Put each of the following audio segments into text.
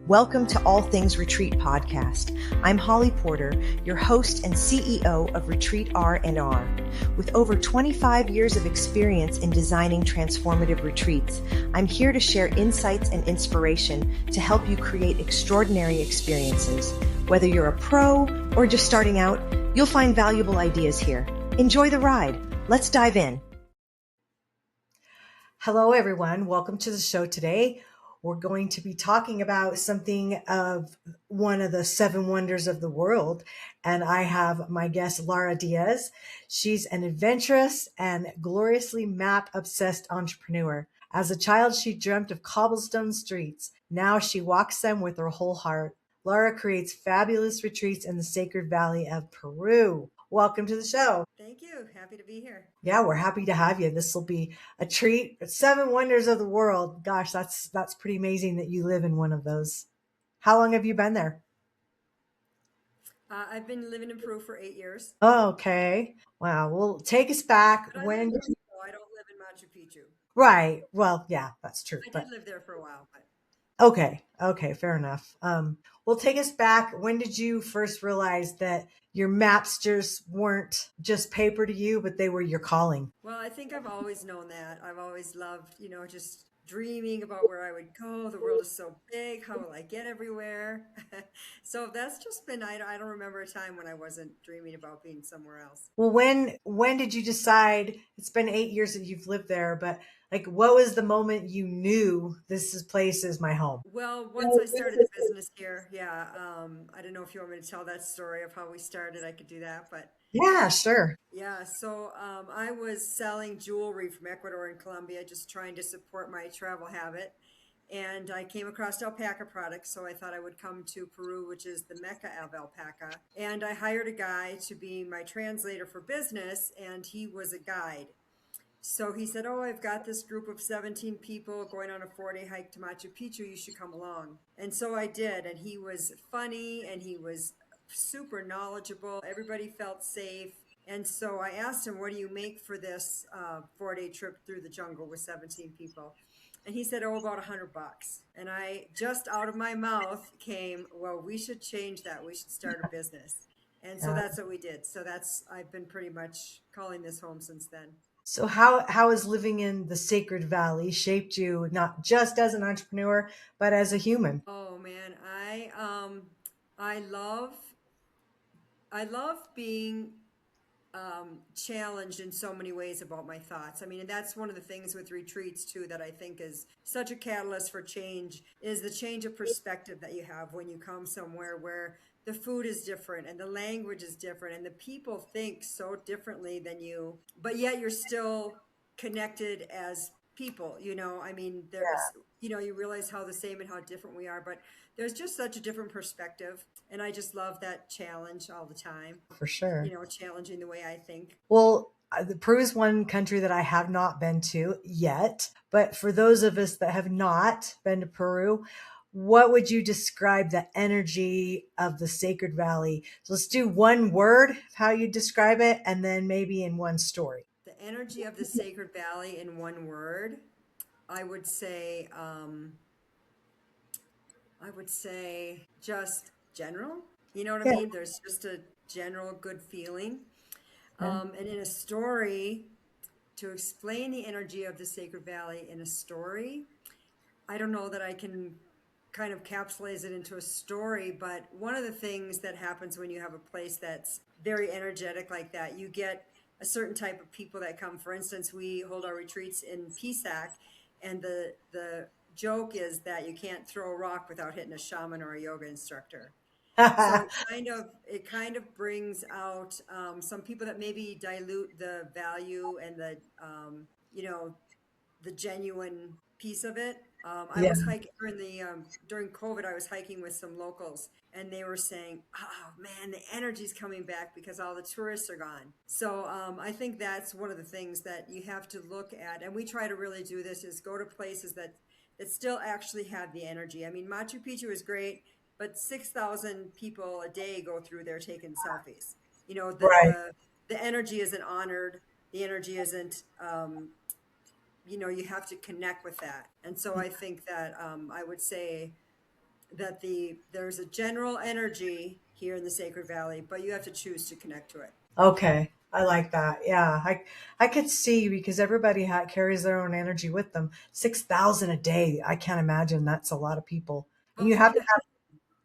Welcome to All Things Retreat Podcast. I'm Holly Porter, your host and CEO of Retreat R&R. With over 25 years of experience in designing transformative retreats, I'm here to share insights and inspiration to help you create extraordinary experiences. Whether you're a pro or just starting out, you'll find valuable ideas here. Enjoy the ride. Let's dive in. Hello, everyone. Welcome to the show today. We're going to be talking about something of one of the seven wonders of the world. And I have my guest, Laura Diaz. She's an adventurous and gloriously map-obsessed entrepreneur. As a child, she dreamt of cobblestone streets. Now she walks them with her whole heart. Laura creates fabulous retreats in the Sacred Valley of Peru. Welcome to the show. Thank you. Happy to be here. Yeah, we're happy to have you. This will be a treat. Seven wonders of the world. Gosh, that's pretty amazing that you live in one of those. How long have you been there? I've been living in Peru for 8 years. Oh, okay. Wow. Well, take us back. But I When? live in Mexico. I don't live in Machu Picchu. Right. Well, yeah, that's true. I did live there for a while, but Okay. Fair enough. Well, take us back. When did you first realize that your maps just weren't just paper to you, but they were your calling? well, I think I've always known that. I've always loved, just dreaming about where I would go. The world is so big. How will I get everywhere? So that's just been, I don't remember a time when I wasn't dreaming about being somewhere else. Well, when did you decide? It's been 8 years that you've lived there, but like, what was the moment you knew place is my home? Well, once I started the business here, yeah, I don't know if you want me to tell that story of how we started. I could do that, but Yeah, sure. yeah, so I was selling jewelry from Ecuador and Colombia, just trying to support my travel habit. And I came across alpaca products, so I thought I would come to Peru, which is the Mecca of alpaca. And I hired a guy to be my translator for business, and he was a guide. So he said, "Oh, I've got this group of 17 people going on a 4-day hike to Machu Picchu. You should come along." And so I did. And he was funny and he was super knowledgeable. Everybody felt safe. And so I asked him, "What do you make for this 4-day trip through the jungle with 17 people?" And he said, "Oh, about $100." And I just out of my mouth came, "Well, we should change that. We should start a business." And so Yeah. that's what we did. So I've been pretty much calling this home since then. So how has living in the Sacred Valley shaped you, not just as an entrepreneur, but as a human? Oh man, I love being challenged in so many ways about my thoughts. I mean, and that's one of the things with retreats too that I think is such a catalyst for change is the change of perspective that you have when you come somewhere where the food is different and the language is different and the people think so differently than you, but yet you're still connected as people, I mean, you realize how the same and how different we are, but there's just such a different perspective. And I just love that challenge all the time, For sure. challenging the way I think. Well, Peru is one country that I have not been to yet, but for those of us that have not been to Peru, what would you describe the energy of the Sacred Valley? So let's do one word, how you describe it, and then maybe in one story. The energy of the Sacred Valley in one word, I would say, just general. You know what I Yeah. mean? There's just a general good feeling. And in a story, to explain the energy of the Sacred Valley in a story, I don't know that I can kind of capsulize it into a story, but one of the things that happens when you have a place that's very energetic like that, you get a certain type of people that come. For instance, we hold our retreats in Pisac, and the joke is that you can't throw a rock without hitting a shaman or a yoga instructor. So it kind of brings out some people that maybe dilute the value and the genuine piece of it. I Yeah. was hiking during COVID. I was hiking with some locals, and they were saying, "Oh man, the energy's coming back because all the tourists are gone." So I think that's one of the things that you have to look at, and we try to really do this: is go to places that still actually have the energy. I mean, Machu Picchu is great, but 6,000 people a day go through there taking selfies. Right. The energy isn't honored. The energy isn't. You have to connect with that. And so I think that I would say that there's a general energy here in the Sacred Valley, but you have to choose to connect to it. Okay. I like that. Yeah. I could see because everybody carries their own energy with them. 6,000 a day. I can't imagine that's a lot of people. And Well, you have to have,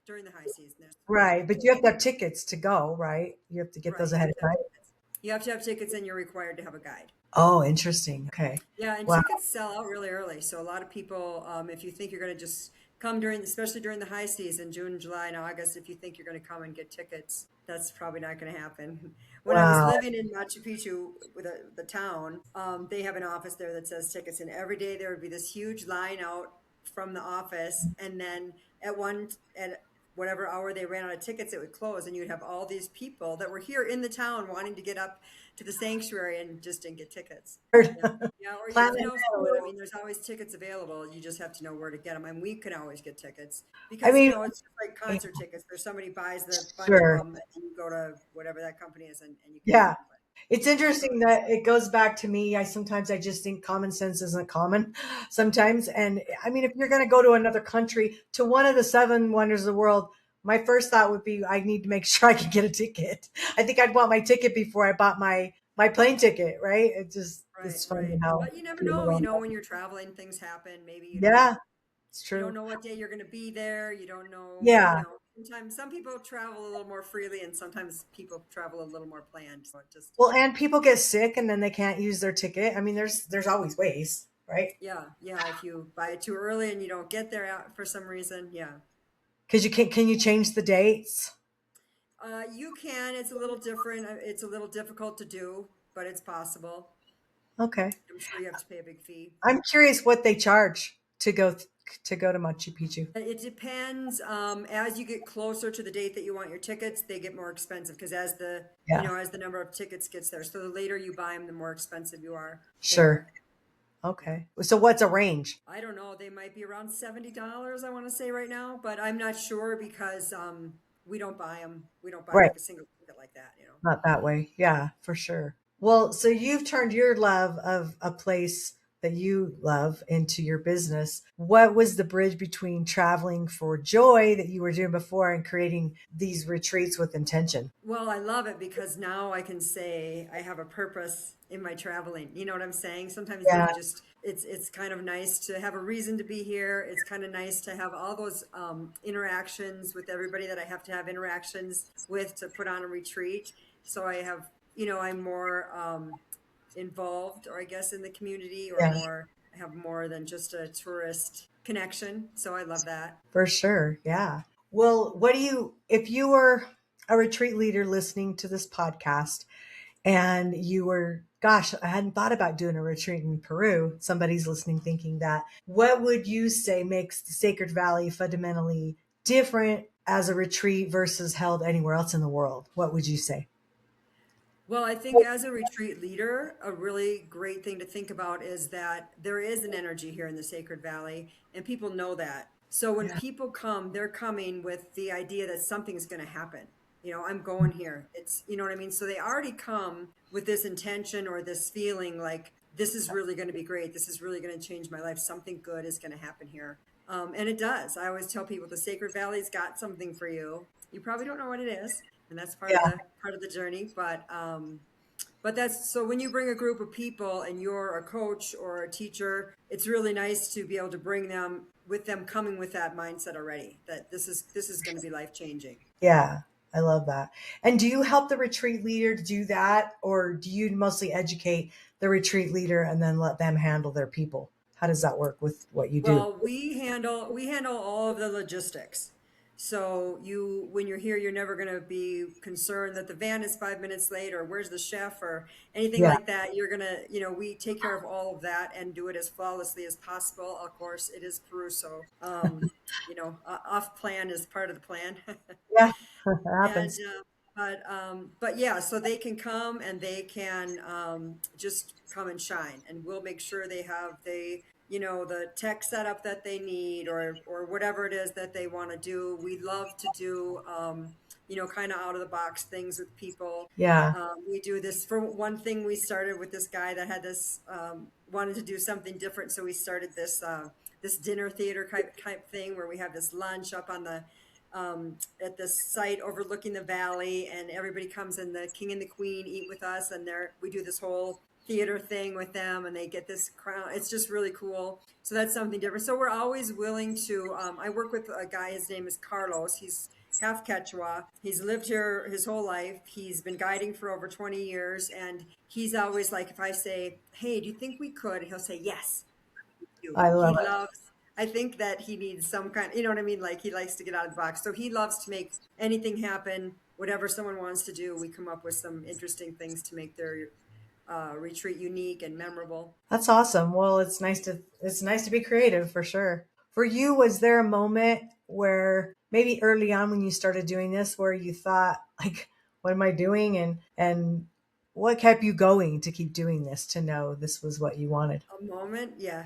during the high season, there's right, but you have to have tickets to go, right? You have to get right. those You ahead have of to have time. tickets. You have to have tickets, and you're required to have a guide. Oh, interesting. Okay. Yeah, and Wow. tickets sell out really early. So a lot of people, if you think you're going to just come during, especially during the high season, June, July, and August, if you think you're going to come and get tickets, that's probably not going to happen. When I was Wow. living in Machu Picchu with the town, they have an office there that says tickets, and every day there would be this huge line out from the office, and then at whatever hour they ran out of tickets, it would close, and you'd have all these people that were here in the town wanting to get up to the sanctuary and just didn't get tickets. Yeah. Yeah, or Plan you ahead know, a food. I little. mean, there's always tickets available. You just have to know where to get them. And we can always get tickets I because, mean, it's just like concert tickets where somebody buys the bunch of sure. them and you go to whatever that company is and you can get Yeah. them. But It's yeah, interesting that it goes back to me. I just think common sense isn't common sometimes. And I mean, if you're going to go to another country, to one of the seven wonders of the world, my first thought would be, I need to make sure I can get a ticket. I think I'd want my ticket before I bought my plane ticket, right? right, It's funny right. how But you never people know, don't. when you're traveling, things happen. Maybe Yeah, it's you don't true. know what day you're going to be there. You don't know, Yeah. sometimes some people travel a little more freely and sometimes people travel a little more planned. So it just, Well, and people get sick and then they can't use their ticket. I mean, there's always ways, right? yeah, yeah. If you buy it too early and you don't get there out for some reason, yeah. Because can you change the dates? You can. It's a little different. It's a little difficult to do, but it's possible. Okay. I'm sure you have to pay a big fee. I'm curious what they charge to go to Machu Picchu. It depends. As you get closer to the date that you want your tickets, they get more expensive because Yeah, as the number of tickets gets there. So the later you buy them, the more expensive they sure. are. Yeah. Okay. So what's a range? I don't know. They might be around $70, I want to say right now, but I'm not sure because we don't buy them. We don't buy Right. like a single ticket like that. Not that way. Yeah, for sure. Well, so you've turned your love of a place that you love into your business. What was the bridge between traveling for joy that you were doing before and creating these retreats with intention? Well, I love it because now I can say I have a purpose in my traveling. You know what I'm saying? Sometimes Yeah, it's kind of nice to have a reason to be here. It's kind of nice to have all those interactions with everybody that I have to have interactions with to put on a retreat. So I have, I'm more involved, or I guess in the community, or yeah, more, I have more than just a tourist connection. So I love that. for sure. Yeah. Well, if you were a retreat leader listening to this podcast, and you were, gosh, I hadn't thought about doing a retreat in Peru. Somebody's listening thinking that. What would you say makes the Sacred Valley fundamentally different as a retreat versus held anywhere else in the world? What would you say? Well, I think as a retreat leader, a really great thing to think about is that there is an energy here in the Sacred Valley, and people know that. So when Yeah. people come, they're coming with the idea that something's going to happen. I'm going here. You know what I mean? So they already come with this intention or this feeling like this is really going to be great. This is really going to change my life. Something good is going to happen here. And it does. I always tell people the Sacred Valley's got something for you. You probably don't know what it is, and that's Yeah. part of the journey. But that's so when you bring a group of people and you're a coach or a teacher, it's really nice to be able to bring them with them coming with that mindset already that this is going to be life changing. Yeah. I love that. And do you help the retreat leader do that, or do you mostly educate the retreat leader and then let them handle their people? How does that work with what you do? Well, we handle all of the logistics. So when you're here, you're never going to be concerned that the van is 5 minutes late or where's the chef or anything Yeah. like that. You're gonna, we take care of all of that and do it as flawlessly as possible. Of course, it is Peru, so off plan is part of the plan. Yeah. That And happens. but yeah, so they can come and they can just come and shine, and we'll make sure they have the tech setup that they need, or whatever it is that they want to do. We love to do kind of out of the box things with people. Yeah. We do this for one thing. We started with this guy that had this wanted to do something different, so we started this. this dinner theater type thing where we have this lunch up on the at this site overlooking the valley, and everybody comes and the king and the queen eat with us, and we do this whole theater thing with them, and they get this crown. It's just really cool. So that's something different. So we're always willing to. I work with a guy. His name is Carlos. He's half Quechua. He's lived here his whole life. He's been guiding for over 20 years, and he's always like, if I say, "Hey, do you think we could?" He'll say, "Yes." You. I love He it. loves, I think that he needs some kind, you know what I mean? Like he likes to get out of the box. So he loves to make anything happen. Whatever someone wants to do, we come up with some interesting things to make their retreat unique and memorable. That's awesome. Well, it's nice to be creative for sure. For you, was there a moment where maybe early on when you started doing this where you thought like, what am I doing? And what kept you going to keep doing this to know this was what you wanted? A moment, yeah.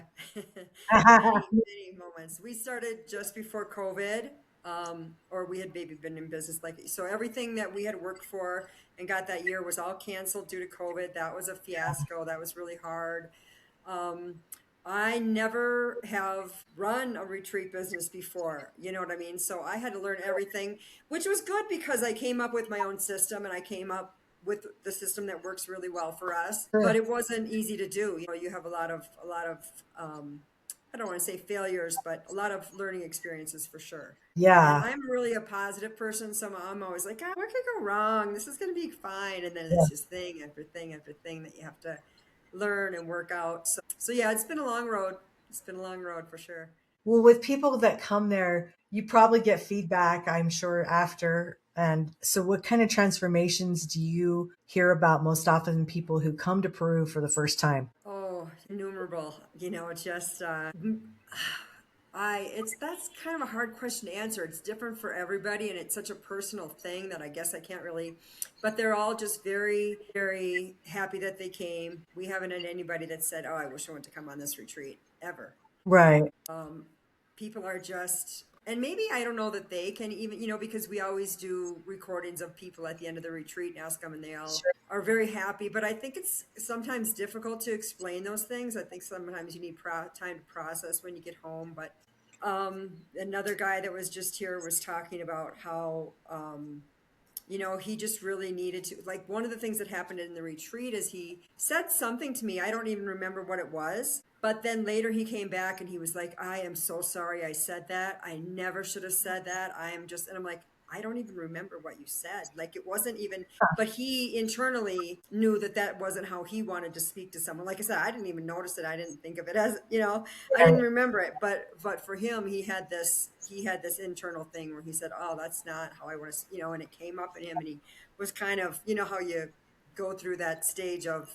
Many moments. We started just before COVID, or we had maybe been in business like so. Everything that we had worked for and got that year was all canceled due to COVID. That was a fiasco. That was really hard. Um, I never have run a retreat business before, you know what I mean? So I had to learn everything, which was good because I came up with my own system and I came up with the system that works really well for us. But Sure. it wasn't easy to do. You know, you have a lot of I don't want to say failures, but a lot of learning experiences for sure. And Yeah. I'm really a positive person, so I'm always like, ah, what could go wrong? This is going to be fine. And then Yeah. it's just thing after thing after thing that you have to learn and work out. So yeah, it's been a long road. It's been a long road for sure. Well, with people that come there, you probably get feedback, I'm sure, after. And so, what kind of transformations do you hear about most often in people who come to Peru for the first time? Oh, innumerable. You know, it's just it's that's kind of a hard question to answer. It's different for everybody and it's such a personal thing that I guess I can't really, but they're all just very, very happy that they came. We haven't had anybody that said, "Oh, I wish I went to come on this retreat," ever. Right. People are just, and maybe I don't know that they can even, because we always do recordings of people at the end of the retreat and ask them, and they all Sure. are very happy. But I think it's sometimes difficult to explain those things. I think sometimes you need time to process when you get home. But another guy that was just here was talking about how he just really needed to, like, one of the things that happened in the retreat is he said something to me. I don't even remember what it was. But then later he came back and he was like, I am so sorry I said that. I never should have said that. And I'm like, I don't even remember what you said. Like, it wasn't even, but he internally knew that that wasn't how he wanted to speak to someone. Like I said, I didn't even notice it. I didn't think of it as, I didn't Right. remember it. But for him, he had this internal thing where he said, "Oh, that's not how I want to," and it came up in him, and he was kind of, how you go through that stage of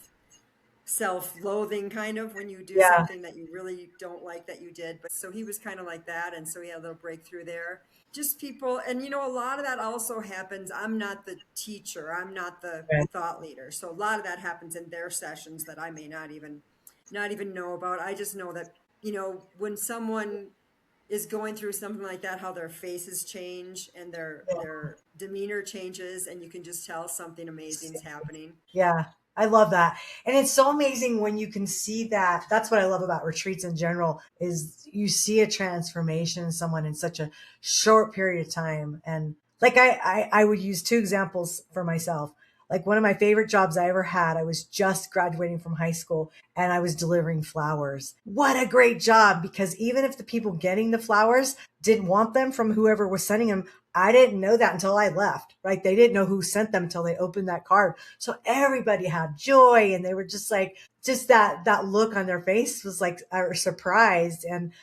self-loathing kind of when you do Yeah. something that you really don't like that you did. But so he was kind of like that, and so he had a little breakthrough there. Just people, and a lot of that also happens. I'm not the teacher, I'm not the Right. thought leader, so a lot of that happens in their sessions that I may not even know about. I just know that when someone is going through something like that, how their faces change and their demeanor changes, and you can just tell something amazing's happening. Yeah, I love that. And it's so amazing when you can see that. That's what I love about retreats in general is you see a transformation in someone in such a short period of time. And like I would use two examples for myself. Like one of my favorite jobs I ever had, I was just graduating from high school and I was delivering flowers. What a great job because even if the people getting the flowers didn't want them from whoever was sending them, I didn't know that until I left, right? They didn't know who sent them until they opened that card. So everybody had joy and they were just like, just that look on their face was like surprised. And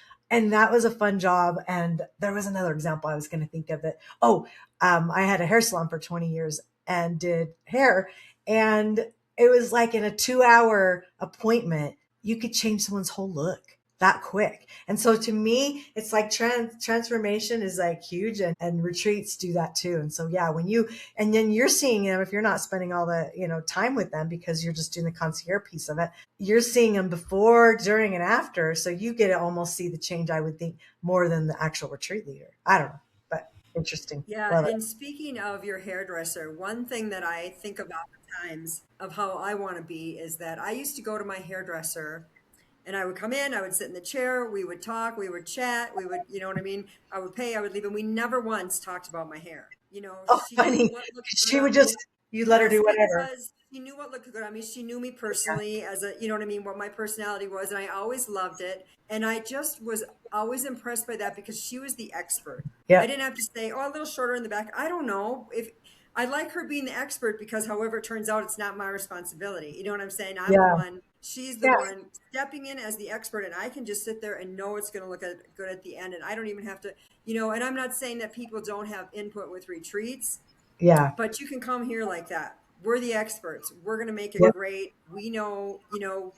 that was a fun job. And there was another example I was going to think of it. Oh, I had a hair salon for 20 years and did hair. And it was like in a 2 hour appointment, you could change someone's whole look that quick. And so to me, it's like transformation is like huge and retreats do that too. And so, yeah, and then you're seeing them, if you're not spending all the, time with them because you're just doing the concierge piece of it, you're seeing them before, during and after. So you get to almost see the change, I would think, more than the actual retreat leader. I don't know, but interesting. Yeah, Love it. and speaking of your hairdresser, one thing that I think about the times of how I want to be is that I used to go to my hairdresser And I would come in, I would sit in the chair, we would talk, we would chat, we would, you know what I mean? I would pay, I would leave, and we never once talked about my hair. You know, Oh, she knew funny. what looked good She would on just, me. you let her Yes, do whatever. because she knew what looked good on me. She knew me personally as a, you know what I mean, what my personality was, and I always loved it. And I just was always impressed by that because she was the expert. I Yep. didn't have to say, oh, a little shorter in the back. I don't know if I like her being the expert because however it turns out, it's not my responsibility. You know what I'm saying? I'm the Yeah. one, she's the Yeah. one stepping in as the expert, and I can just sit there and know it's going to look good at the end. And I don't even have to, you know, and I'm not saying that people don't have input with retreats, Yeah. but you can come here like that. We're the experts. We're going to make it Yep. great. We know, you know,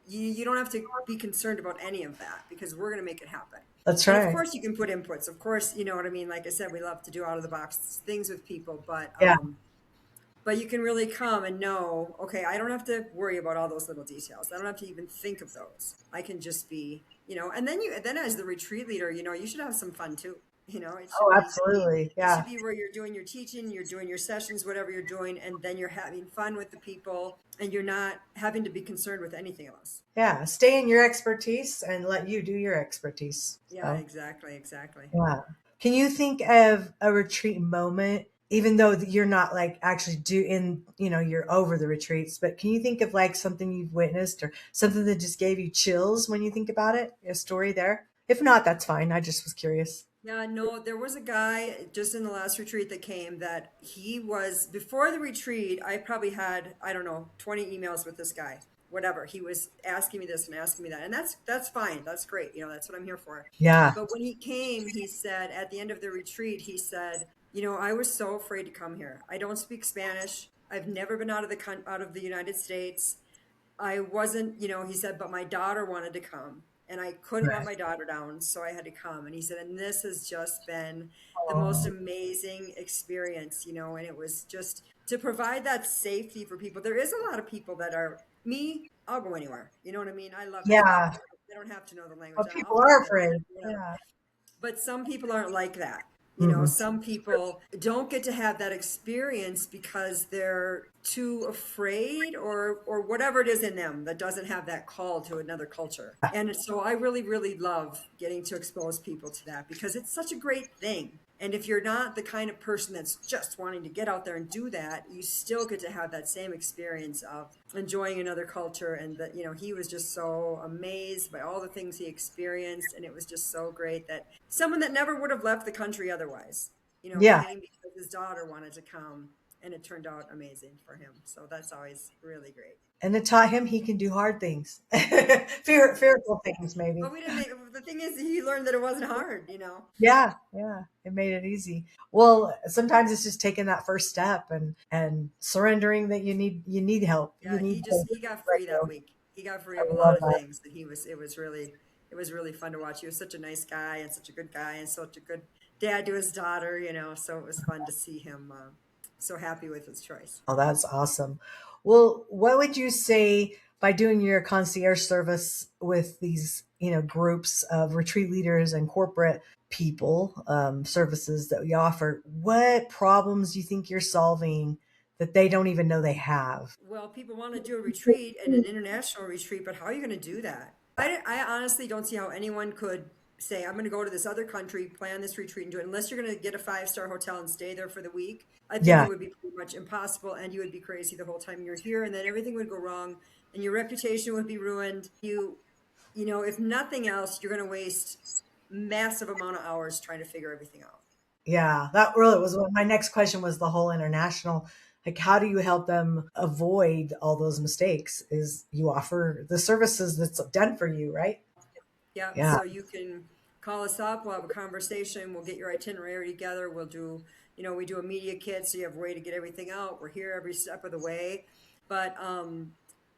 you don't have to be concerned about any of that because we're going to make it happen. That's And of right. course, you can put inputs. Of course, you know what I mean. Like I said, we love to do out of the box things with people, Yeah. but you can really come and know, okay, I don't have to worry about all those little details. I don't have to even think of those. I can just be, you know, and then as the retreat leader, you know, you should have some fun too. You know, Oh, absolutely. it should Yeah. be where you're doing your teaching, you're doing your sessions, whatever you're doing, and then you're having fun with the people and you're not having to be concerned with anything else. Yeah. Stay in your expertise and let you do your expertise. Yeah, So, exactly, exactly. yeah. Can you think of a retreat moment, even though that you're not like actually doing, you're over the retreats, but can you think of like something you've witnessed or something that just gave you chills when you think about it? A story there? If not, that's fine. I just was curious. Yeah, no, there was a guy just in the last retreat that came that he was before the retreat. I probably had, I don't know, 20 emails with this guy, whatever. He was asking me this and asking me that. And that's fine. That's great. You know, that's what I'm here for. Yeah. But when he came, he said at the end of the retreat, he said, you know, I was so afraid to come here. I don't speak Spanish. I've never been out of the United States. I wasn't, you know, he said, but my daughter wanted to come and I couldn't let Right. my daughter down. So I had to come. And he said, and this has just been the most Oh, amazing experience, you know, and it was just to provide that safety for people. There is a lot of people that are me, I'll go anywhere. You know what I mean? I love to yeah. travel. I don't have to know the language. But I'll people fly are that plane, afraid. whatever. Yeah. But some people aren't like that. You know, Mm-mm. some people don't get to have that experience because they're too afraid or whatever it is in them that doesn't have that call to another culture. And so I really, really love getting to expose people to that because it's such a great thing. And if you're not the kind of person that's just wanting to get out there and do that, you still get to have that same experience of enjoying another culture. And that, you know, he was just so amazed by all the things he experienced. And it was just so great that someone that never would have left the country otherwise, you know, Yeah. came because his daughter wanted to come and it turned out amazing for him. So that's always really great. And it taught him he can do hard things. Fearful things, maybe. But we didn't make, the thing is, he learned that it wasn't hard, you know? Yeah, yeah, it made it easy. Well, sometimes it's just taking that first step and surrendering that you need help. You Yeah, need to he got let free that go. week. He got free I of a lot love of that. things that it was really fun to watch. He was such a nice guy and such a good guy and such a good dad to his daughter, you know, so it was fun to see him so happy with his choice. Oh, that's awesome. Well, what would you say by doing your concierge service with these, groups of retreat leaders and corporate people, services that we offer? What problems do you think you're solving that they don't even know they have? Well, people want to do a retreat and an international retreat, but how are you going to do that? I honestly don't see how anyone could say, I'm going to go to this other country, plan this retreat and do it, unless you're going to get a five-star hotel and stay there for the week. I think it Yeah, would be pretty much impossible and you would be crazy the whole time you're here and then everything would go wrong and your reputation would be ruined. You know, if nothing else, you're going to waste massive amount of hours trying to figure everything out. yeah, that really was what my next question was, the whole international. Like, how do you help them avoid all those mistakes? Is you offer the services that's done for you, right? Yeah, Yeah. so you can call us up, we'll have a conversation, we'll get your itinerary together, we'll do, you know, we do a media kit, so you have a way to get everything out. We're here every step of the way. But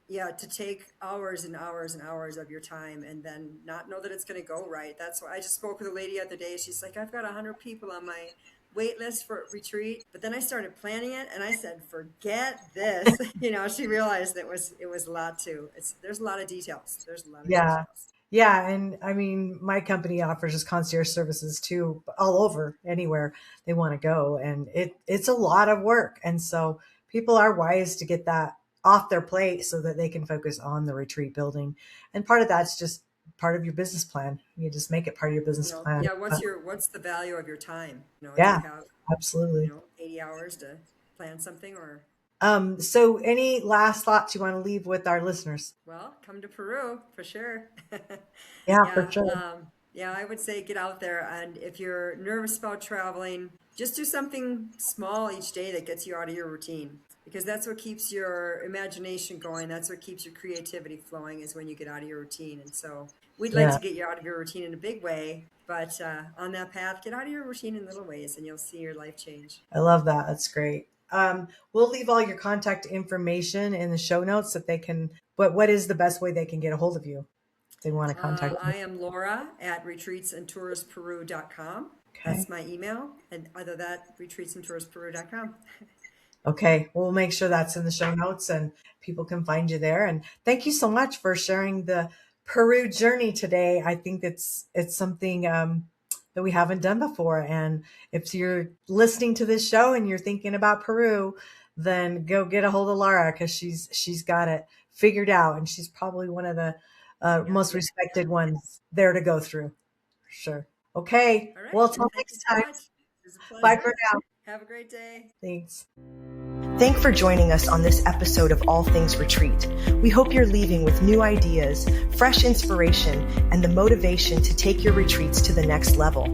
yeah, to take hours and hours and hours of your time and then not know that it's going to go right. That's why I just spoke with a lady the other day. She's like, I've got 100 people on my wait list for retreat. But then I started planning it and I said, forget this. You know, she realized it was a lot too. There's a lot of details. There's a lot of Yeah. details. Yeah. And I mean, my company offers us concierge services too, all over anywhere they want to go. And it's a lot of work. And so people are wise to get that. off their plate so that they can focus on the retreat building. And part of that's just part of your business plan. You just make it part of your business plan. Yeah, what's the value of your time? Do you Yeah, have, absolutely. 80 hours to plan something, or So any last thoughts you want to leave with our listeners? well, come to Peru for sure. Yeah, for Yeah, sure. yeah, I would say get out there, and if you're nervous about traveling, just do something small each day that gets you out of your routine, because that's what keeps your imagination going. That's what keeps your creativity flowing, is when you get out of your routine. And so we'd like Yeah, to get you out of your routine in a big way, but on that path, get out of your routine in little ways, and you'll see your life change. I love that. That's great. We'll leave all your contact information in the show notes that they can. What is the best way they can get a hold of you if they want to contact you? I am Laura at retreatsandtoursperu.com. Okay. That's my email, and either that, retreatsandtoursperu.com. Okay, we'll make sure that's in the show notes and people can find you there. And thank you so much for sharing the Peru journey today. I think it's something that we haven't done before. And if you're listening to this show and you're thinking about Peru, then go get a hold of Laura, because she's got it figured out, and she's probably one of the Yeah, most yeah, respected yeah. ones there to go through. For sure. Okay. All right. Well, Well, till thank you next so time. much. It was a Bye pleasure. for now. Have a great day. Thanks. Thank for joining us on this episode of All Things Retreat. We hope you're leaving with new ideas, fresh inspiration, and the motivation to take your retreats to the next level.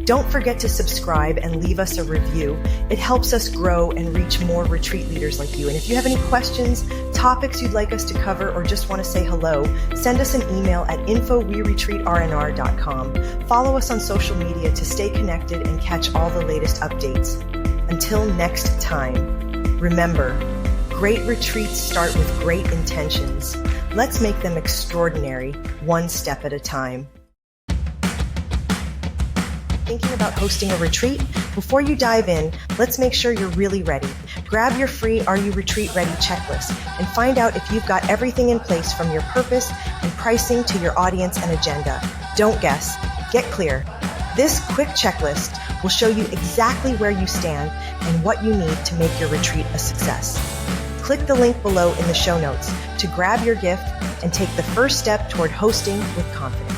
Don't forget to subscribe and leave us a review. It helps us grow and reach more retreat leaders like you. And if you have any questions, topics you'd like us to cover, or just want to say hello, send us an email at info@weretreatrnr.com. Follow us on social media to stay connected and catch all the latest updates. Until next time, remember, great retreats start with great intentions. Let's make them extraordinary, one step at a time. Thinking about hosting a retreat? Before you dive in, let's make sure you're really ready. Grab your free Are You Retreat Ready checklist and find out if you've got everything in place, from your purpose and pricing to your audience and agenda. Don't guess. Get clear. This quick checklist will show you exactly where you stand and what you need to make your retreat a success. Click the link below in the show notes to grab your gift and take the first step toward hosting with confidence.